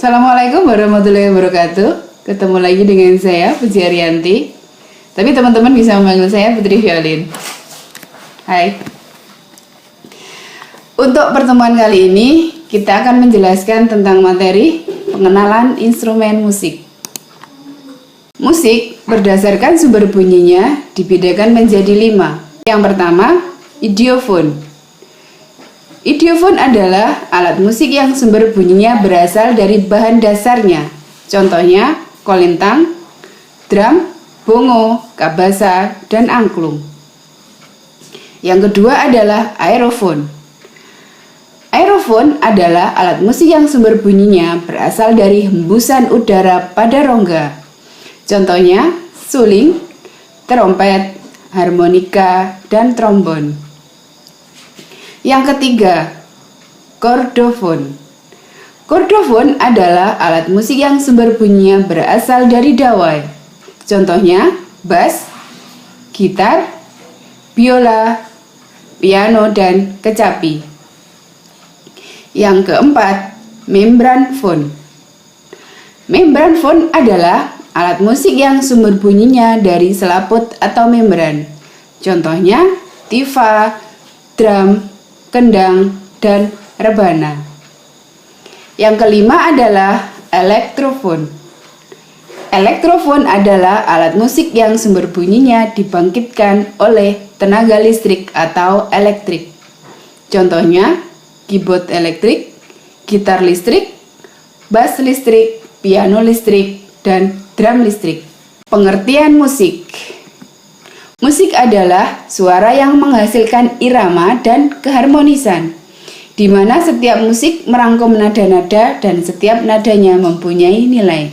Assalamualaikum warahmatullahi wabarakatuh. Ketemu lagi dengan saya, Puji Arianti. Tapi teman-teman bisa memanggil saya Putri Violin. Hai. Untuk pertemuan kali ini, kita akan menjelaskan tentang materi pengenalan instrumen musik. Musik berdasarkan sumber bunyinya dibedakan menjadi 5. Yang pertama, idiofon. Idiofon adalah alat musik yang sumber bunyinya berasal dari bahan dasarnya. Contohnya, kolintang, drum, bongo, kabasa, dan angklung. Yang kedua adalah aerofon. Aerofon adalah alat musik yang sumber bunyinya berasal dari hembusan udara pada rongga. Contohnya, suling, trompet, harmonika, dan trombon. Yang ketiga, kordofon. Kordofon adalah alat musik yang sumber bunyinya berasal dari dawai. Contohnya, bass, gitar, biola, piano, dan kecapi. Yang keempat, membranfon. Membranfon adalah alat musik yang sumber bunyinya dari selaput atau membran. Contohnya, tifa, drum, kendang, dan rebana. Yang kelima adalah elektrofon. Elektrofon adalah alat musik yang sumber bunyinya dibangkitkan oleh tenaga listrik atau elektrik. Contohnya, keyboard elektrik, gitar listrik, bass listrik, piano listrik, dan drum listrik. Pengertian musik. Musik adalah suara yang menghasilkan irama dan keharmonisan, di mana setiap musik merangkum nada-nada dan setiap nadanya mempunyai nilai.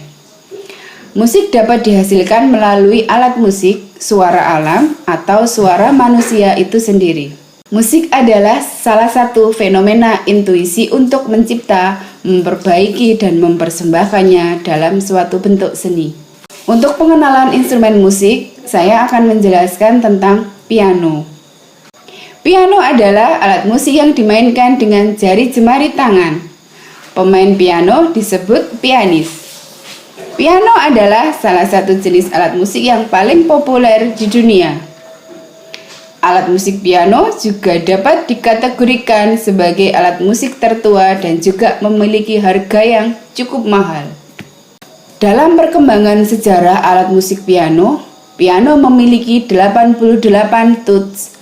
Musik dapat dihasilkan melalui alat musik, suara alam, atau suara manusia itu sendiri. Musik adalah salah satu fenomena intuisi untuk mencipta, memperbaiki, dan mempersembahkannya dalam suatu bentuk seni. Untuk pengenalan instrumen musik, saya akan menjelaskan tentang piano. Piano adalah alat musik yang dimainkan dengan jari jemari tangan. Pemain piano disebut pianis. Piano adalah salah satu jenis alat musik yang paling populer di dunia. Alat musik piano juga dapat dikategorikan sebagai alat musik tertua dan juga memiliki harga yang cukup mahal. Dalam perkembangan sejarah alat musik piano, piano memiliki 88 tuts.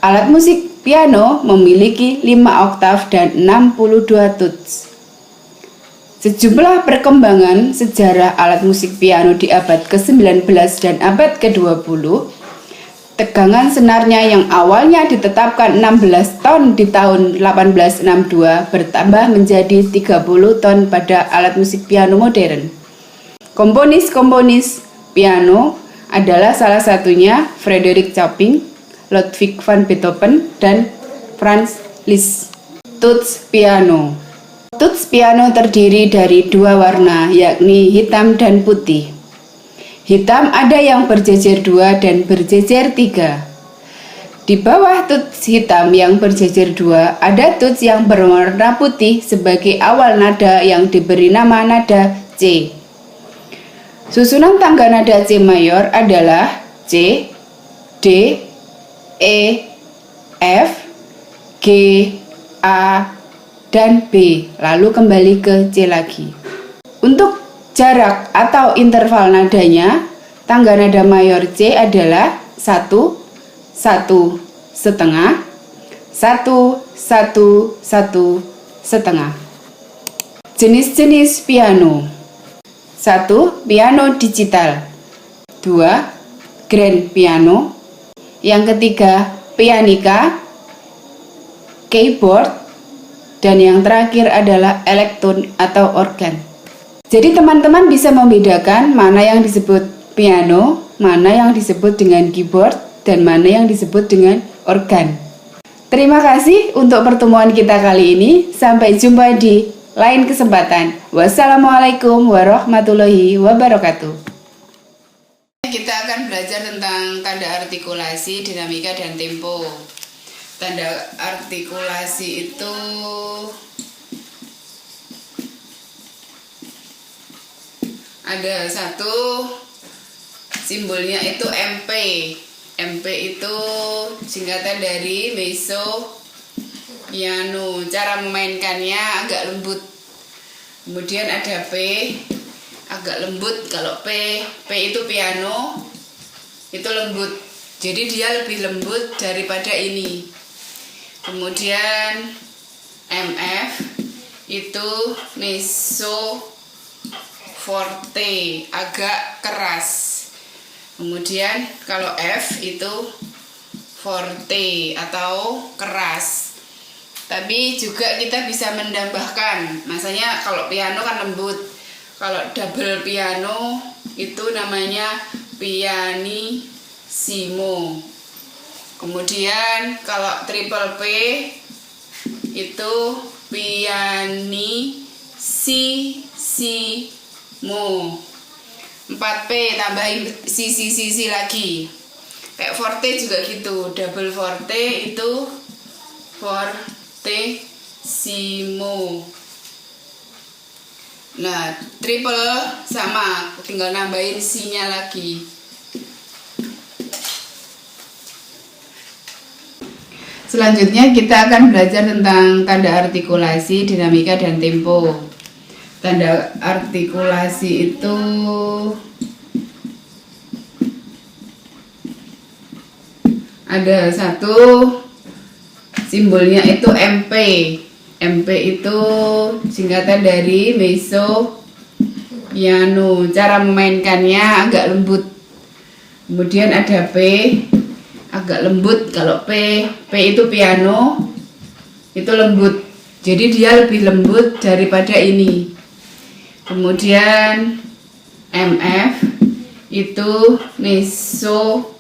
Alat musik piano memiliki 5 oktav dan 62 tuts. Sejumlah perkembangan sejarah alat musik piano di abad ke-19 dan abad ke-20, tegangan senarnya yang awalnya ditetapkan 16 ton di tahun 1862 bertambah menjadi 30 ton pada alat musik piano modern. Komponis piano adalah salah satunya Frederick Chopin, Ludwig van Beethoven, dan Franz Liszt. Tuts piano. Tuts piano terdiri dari 2 warna, yakni hitam dan putih. Hitam ada yang berjejer 2 dan berjejer 3. Di bawah tuts hitam yang berjejer 2, ada tuts yang berwarna putih sebagai awal nada yang diberi nama nada C. Susunan tangga nada C mayor adalah C, D, E, F, G, A, dan B, lalu kembali ke C lagi. Untuk jarak atau interval nadanya, tangga nada mayor C adalah 1, 1, setengah, 1, 1, 1, setengah. Jenis-jenis piano. 1. Piano digital. 2. Grand piano. Yang ketiga, pianika, keyboard, dan yang terakhir adalah elektron atau organ. Jadi teman-teman bisa membedakan mana yang disebut piano, mana yang disebut dengan keyboard, dan mana yang disebut dengan organ. Terima kasih untuk pertemuan kita kali ini. Sampai jumpa di lain kesempatan. Wassalamualaikum warahmatullahi wabarakatuh. Kita akan belajar tentang tanda artikulasi, dinamika, dan tempo. Tanda artikulasi itu Ada satu simbolnya itu MP. MP itu singkatan dari mezzo piano. Cara memainkannya agak lembut. Kemudian ada P, agak lembut. Kalau P itu piano, itu lembut. Jadi dia lebih lembut daripada ini. Kemudian MF itu mezzo forte, agak keras. Kemudian kalau F itu forte atau keras. Tapi juga kita bisa menambahkan. Masanya kalau piano kan lembut. Kalau double piano itu namanya pianissimo. Kemudian kalau triple P itu pianissimo. 4P tambahin si lagi. Kayak forte juga gitu. Double forte itu fortissimo. Nah, triple sama, tinggal nambahin si-nya lagi. Selanjutnya kita akan belajar tentang tanda artikulasi, dinamika, dan tempo. Tanda artikulasi itu ada satu simbolnya itu MP. MP itu singkatan dari mezzo piano. Cara memainkannya agak lembut. Kemudian ada P, agak lembut. Kalau P itu piano, itu lembut. Jadi dia lebih lembut daripada ini. Kemudian MF itu mezzo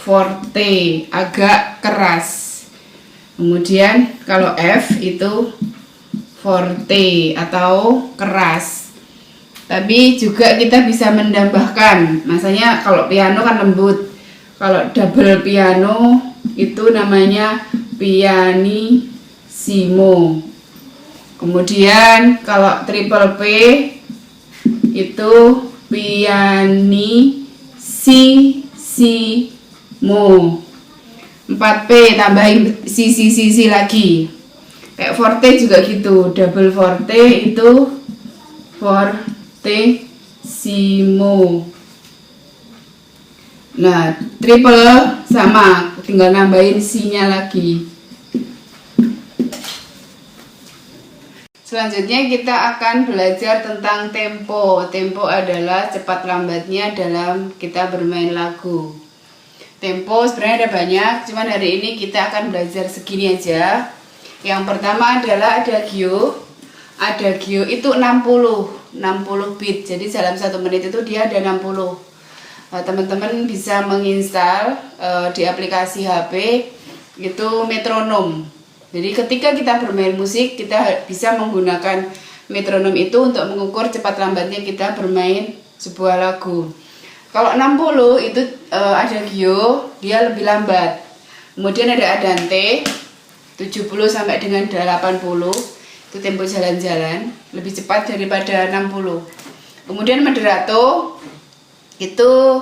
forte, agak keras. Kemudian kalau F itu forte atau keras. Tapi juga kita bisa menambahkan. Masanya kalau piano kan lembut. Kalau double piano itu namanya pianissimo. Kemudian kalau triple P itu pianissimo. 4P tambahin si lagi. Kayak forte juga gitu. Double forte itu fortissimo. Nah, triple sama, tinggal nambahin si-nya lagi. Selanjutnya kita akan belajar tentang tempo. Tempo adalah cepat lambatnya dalam kita bermain lagu. Tempo sebenarnya ada banyak, cuman hari ini kita akan belajar segini aja. Yang pertama adalah adagio. Adagio itu 60 beat. Jadi dalam 1 menit itu dia ada 60. Teman-teman bisa menginstal di aplikasi HP itu metronom. Jadi ketika kita bermain musik, kita bisa menggunakan metronom itu untuk mengukur cepat lambatnya kita bermain sebuah lagu. Kalau 60 itu adagio, dia lebih lambat. Kemudian ada andante 70 sampai dengan 80, itu tempo jalan-jalan, lebih cepat daripada 60. Kemudian moderato itu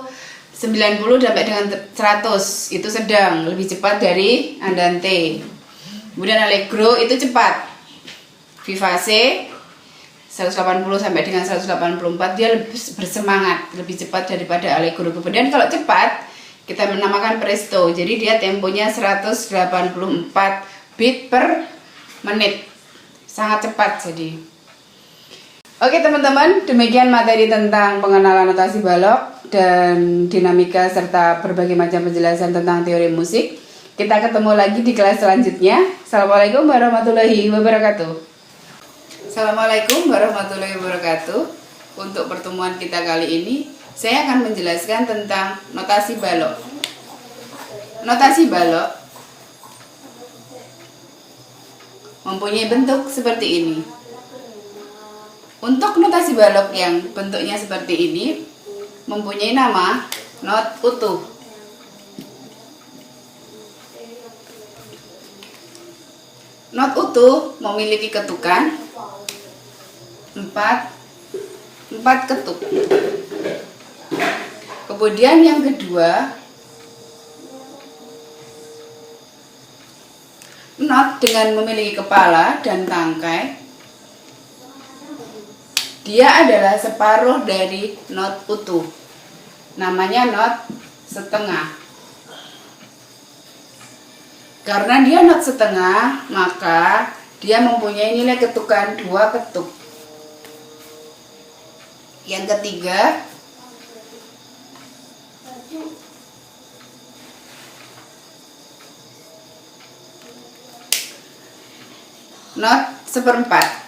90 sampai dengan 100, itu sedang, lebih cepat dari andante. Kemudian allegro itu cepat. Vivace 180 sampai dengan 184, dia lebih bersemangat, lebih cepat daripada allegro. Kemudian kalau cepat kita menamakan presto. Jadi dia temponya 184 beat per menit. Sangat cepat jadi. Oke teman-teman, demikian materi tentang pengenalan notasi balok dan dinamika serta berbagai macam penjelasan tentang teori musik. Kita ketemu lagi di kelas selanjutnya. Assalamualaikum warahmatullahi wabarakatuh. Assalamualaikum warahmatullahi wabarakatuh. Untuk pertemuan kita kali ini, saya akan menjelaskan tentang notasi balok. Notasi balok mempunyai bentuk seperti ini. Untuk notasi balok yang bentuknya seperti ini mempunyai nama not utuh. Not utuh memiliki ketukan 4, 4 ketuk. Kemudian yang kedua, not dengan memiliki kepala dan tangkai. Dia adalah separuh dari not utuh. Namanya not setengah. Karena dia not setengah, maka dia mempunyai nilai ketukan 2 ketuk. Yang ketiga, not seperempat.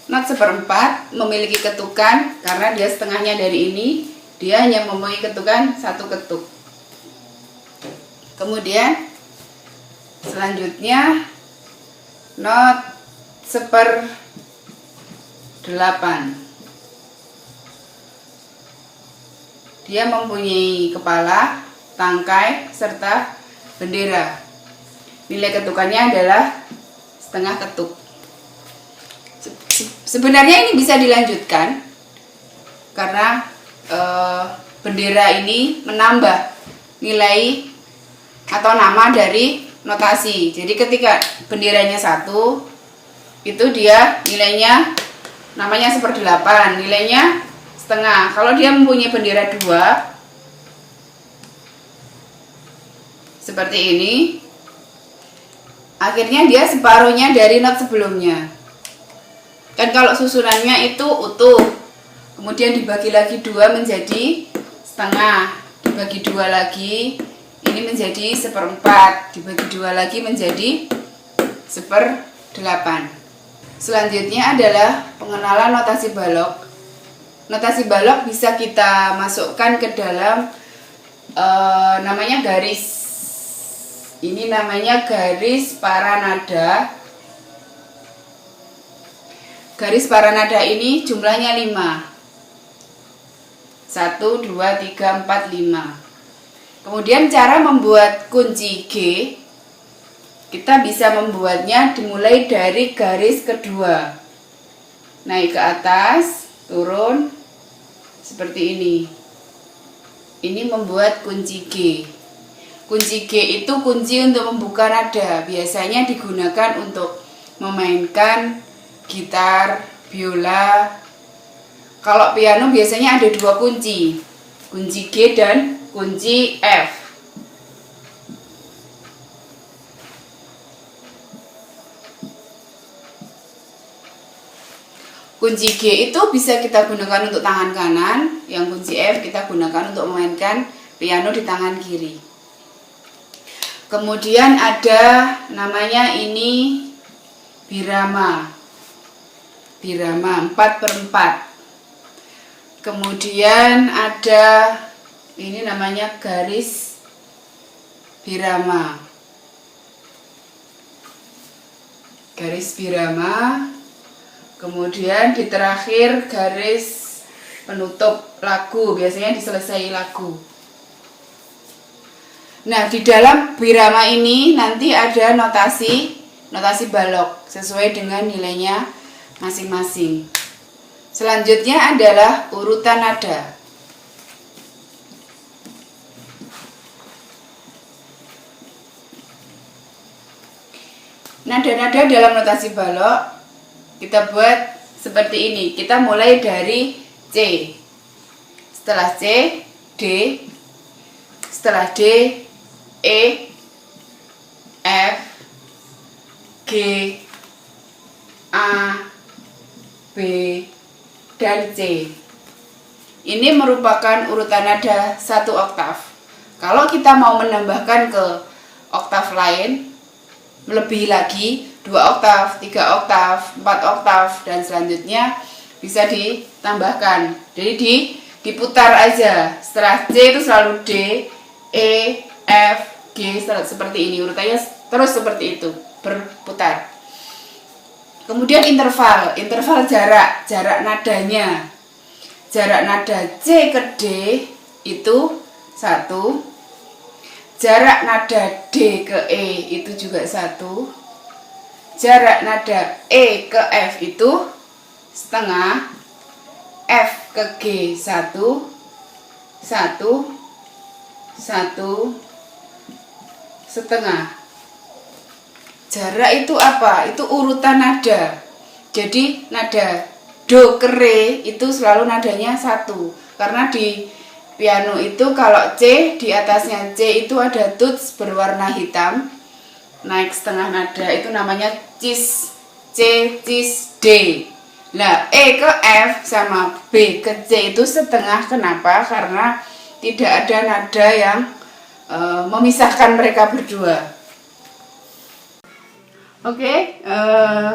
Not seperempat memiliki ketukan, karena dia setengahnya dari ini, dia hanya mempunyai ketukan 1 ketuk. Kemudian selanjutnya not 1/8. Dia mempunyai kepala, tangkai, serta bendera. Nilai ketukannya adalah setengah ketuk. Sebenarnya ini bisa dilanjutkan karena bendera ini menambah nilai atau nama dari notasi. Jadi ketika benderanya 1, itu dia nilainya namanya 1/8, nilainya setengah. Kalau dia mempunyai bendera 2 seperti ini, akhirnya dia separuhnya dari not sebelumnya. Kan kalau susunannya itu utuh, kemudian dibagi lagi 2 menjadi setengah, dibagi 2 lagi, ini menjadi 1/4, dibagi 2 lagi menjadi 1/8. Selanjutnya adalah pengenalan notasi balok. Notasi balok bisa kita masukkan ke dalam namanya garis. Ini namanya garis paranada. Garis paranada ini jumlahnya 5. 1, 2, 3, 4, 5. Kemudian cara membuat kunci G, kita bisa membuatnya dimulai dari garis kedua. Naik ke atas, turun, seperti ini. Ini membuat kunci G. Kunci G itu kunci untuk membuka nada. Biasanya digunakan untuk memainkan gitar, biola. Kalau piano biasanya ada 2 kunci. Kunci G dan kunci F. Kunci G itu bisa kita gunakan untuk tangan kanan, yang kunci F kita gunakan untuk memainkan piano di tangan kiri. Kemudian ada namanya ini birama. Birama 4/4. Kemudian ada ini namanya garis birama. Garis birama. Kemudian di terakhir garis penutup lagu, biasanya diselesai lagu. Nah, di dalam birama ini nanti ada notasi balok sesuai dengan nilainya masing-masing. Selanjutnya adalah urutan nada. Nada-nada dalam notasi balok kita buat seperti ini. Kita mulai dari C. Setelah C, D. Setelah D, E, F, G, A, B, dan C. Ini merupakan urutan nada 1 oktav. Kalau kita mau menambahkan ke oktav lain, melebihi lagi 2 oktav, 3 oktav, 4 oktav, dan selanjutnya bisa ditambahkan. Jadi diputar aja. Setelah C itu selalu D, E, F, G, seperti ini. Urutannya terus seperti itu, berputar. Kemudian interval jarak nadanya. Jarak nada C ke D itu 1. Jarak nada D ke E itu juga 1. jarak nada E ke F itu setengah, F ke G 1, 1, 1, setengah. Jarak itu apa? Itu urutan nada. Jadi nada do ke re itu selalu nadanya 1. Karena di piano itu kalau C, di atasnya C itu ada tuts berwarna hitam, naik setengah nada, itu namanya cis, C, cis, D. Nah, E ke F sama B ke C itu setengah. Kenapa? Karena tidak ada nada yang memisahkan mereka berdua. Oke,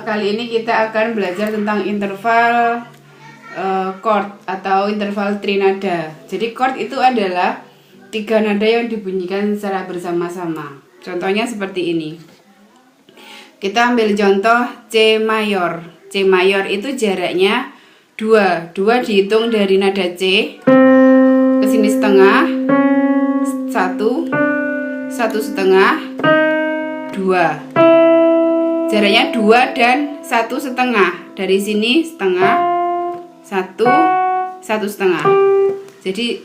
kali ini kita akan belajar tentang interval chord atau interval trinada. Jadi chord itu adalah 3 nada yang dibunyikan secara bersama-sama. Contohnya seperti ini. Kita ambil contoh C mayor. C mayor itu jaraknya 2. 2 dihitung dari nada C ke sini setengah, 1, 1 setengah, 2. Jaraknya 2 dan 1 setengah. Dari sini setengah, 1, 1 setengah. Jadi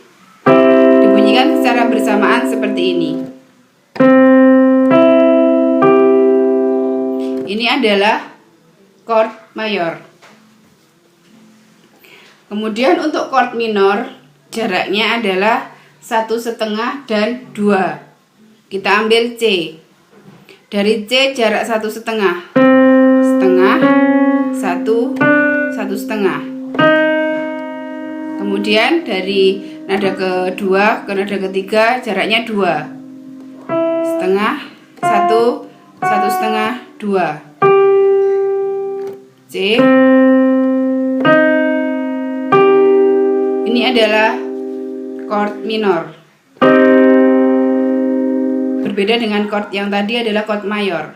dibunyikan secara bersamaan seperti ini. Ini adalah chord mayor. Kemudian untuk chord minor jaraknya adalah 1 setengah dan 2. Kita ambil C. Dari C jarak 1 setengah, setengah, 1, 1 setengah. Kemudian dari nada kedua ke nada ketiga jaraknya 2, setengah, 1, 1 setengah, 2. C. Ini adalah chord minor. Berbeda dengan chord yang tadi adalah chord mayor.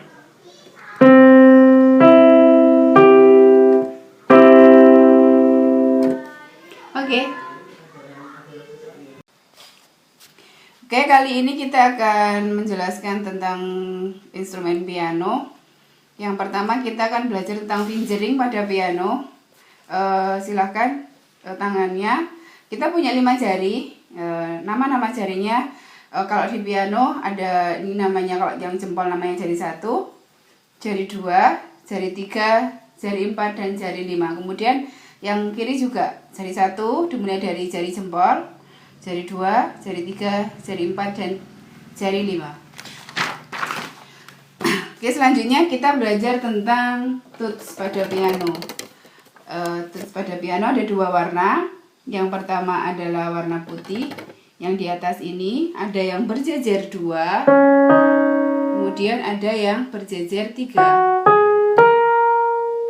Oke, kali ini kita akan menjelaskan tentang instrumen piano. Yang pertama kita akan belajar tentang fingering pada piano. Silahkan tangannya. Kita punya 5 jari. Nama-nama jarinya kalau di piano ada, ini namanya, kalau yang jempol namanya jari 1, jari 2, jari 3, jari 4, dan jari 5. Kemudian yang kiri juga jari 1 dimulai dari jari jempol, jari 2, jari 3, jari 4, dan jari 5. Oke, selanjutnya kita belajar tentang tuts pada piano. Tuts pada piano ada 2 warna. Yang pertama adalah warna putih. Yang di atas ini ada yang berjejer 2, kemudian ada yang berjejer 3.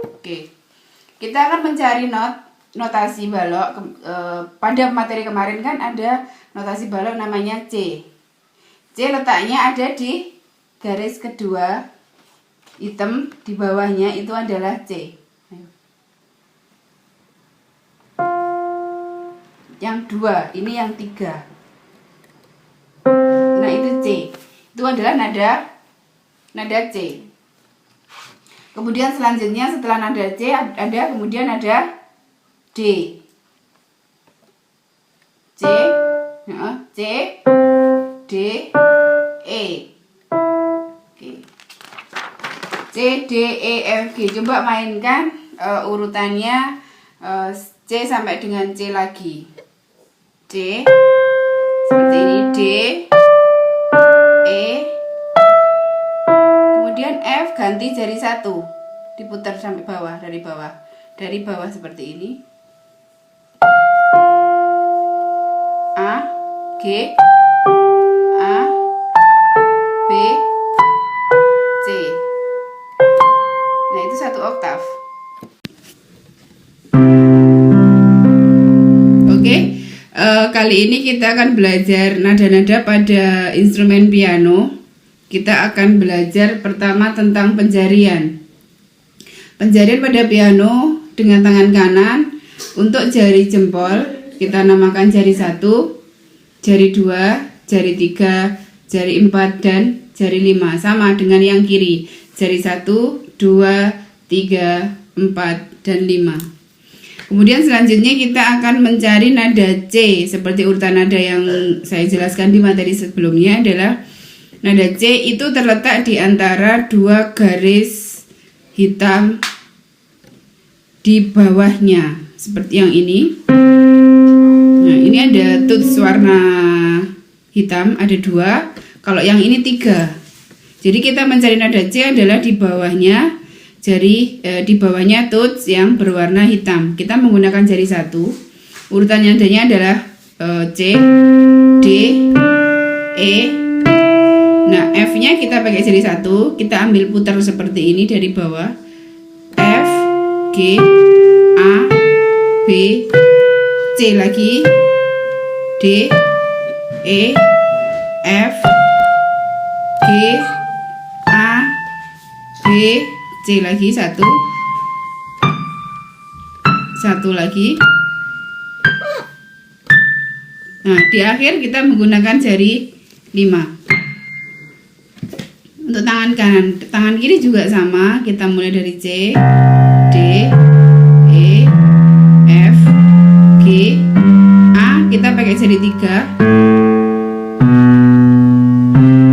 Oke, kita akan mencari notasi balok. Pada materi kemarin kan ada notasi balok namanya C. C letaknya ada di garis kedua hitam, di bawahnya itu adalah C. Yang 2, ini yang 3. Nah, itu C. Itu adalah nada C. Kemudian selanjutnya setelah nada C kemudian ada D. C, C, D, E. Oke. C, D, E, F, G. Coba mainkan urutannya C sampai dengan C lagi. C seperti ini, D, E, kemudian F ganti jari 1, diputar sampai bawah, dari bawah seperti ini, A, G, A, B, C. Nah, itu 1 oktav. Kali ini kita akan belajar nada-nada pada instrumen piano. Kita akan belajar pertama tentang penjarian. Penjarian pada piano dengan tangan kanan. Untuk jari jempol kita namakan jari 1, jari 2, jari 3, jari 4, dan jari 5. Sama dengan yang kiri, jari 1, 2, 2, 3, 4, dan 5. Kemudian selanjutnya kita akan mencari nada C. Seperti urutan nada yang saya jelaskan di materi sebelumnya adalah nada C itu terletak di antara dua garis hitam di bawahnya. Seperti yang ini. Nah, ini ada tuts warna hitam, ada 2. Kalau yang ini 3. Jadi kita mencari nada C adalah di bawahnya di bawahnya tuts yang berwarna hitam. Kita menggunakan jari 1. Urutan nadanya adalah C, D, E. Nah, F-nya kita pakai jari 1. Kita ambil putar seperti ini dari bawah. F, G, A, B, C lagi, D, E, F, G, A, B, C lagi, 1 lagi. Nah, di akhir kita menggunakan jari 5. Untuk tangan kanan, tangan kiri juga sama. Kita mulai dari C, D, E, F, G, A. Kita pakai jari 3.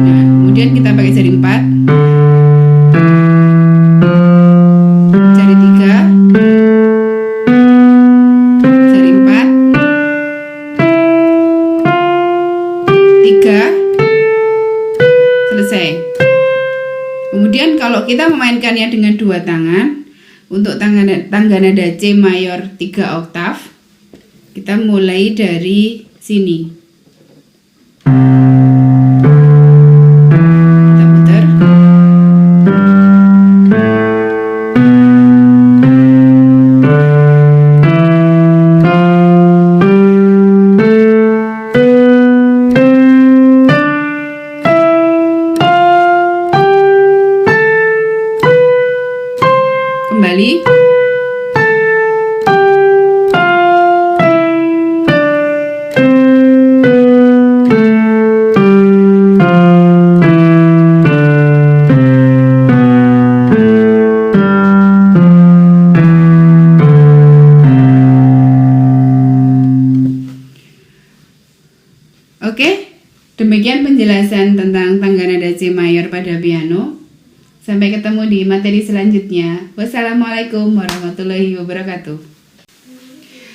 Nah, kemudian kita pakai jari 4. Jari 3. Jari 4. 3. Selesai. Kemudian kalau kita memainkannya dengan 2 tangan, untuk tangga nada C mayor 3 oktav, kita mulai dari sini. Kita putar. Kembali. Oke, demikian penjelasan tentang tangga nada C mayor pada piano. Sampai ketemu di materi selanjutnya. Wassalamualaikum warahmatullahi wabarakatuh.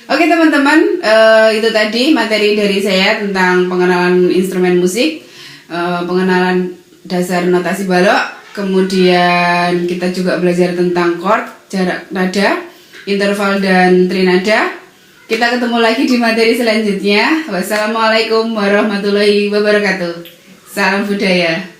Oke teman-teman, itu tadi materi dari saya tentang pengenalan instrumen musik, pengenalan dasar notasi balok, kemudian kita juga belajar tentang chord, jarak nada, interval dan trinada. Kita ketemu lagi di materi selanjutnya. Wassalamualaikum warahmatullahi wabarakatuh. Salam budaya.